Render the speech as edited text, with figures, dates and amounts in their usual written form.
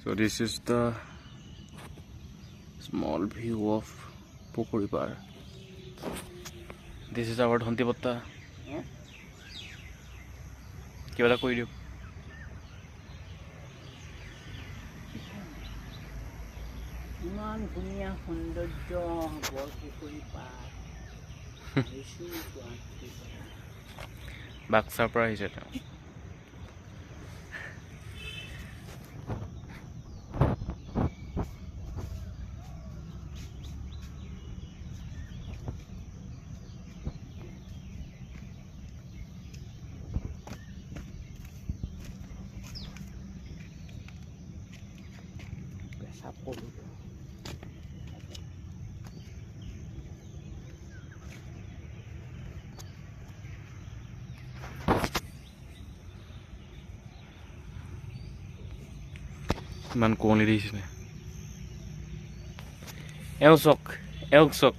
So this is the small view of Pukuri Par. This is our Dhanti Patta. Kiba এটা কৈ দিও ইমান ধুনীয়া সৌন্দৰ্য বৰপুখুৰী পাৰ বাক্সাৰ পৰা আহিছে তেওঁ পেচাব কৰোঁ ইমান কুঁৱলী দিছিলে এওঁ চক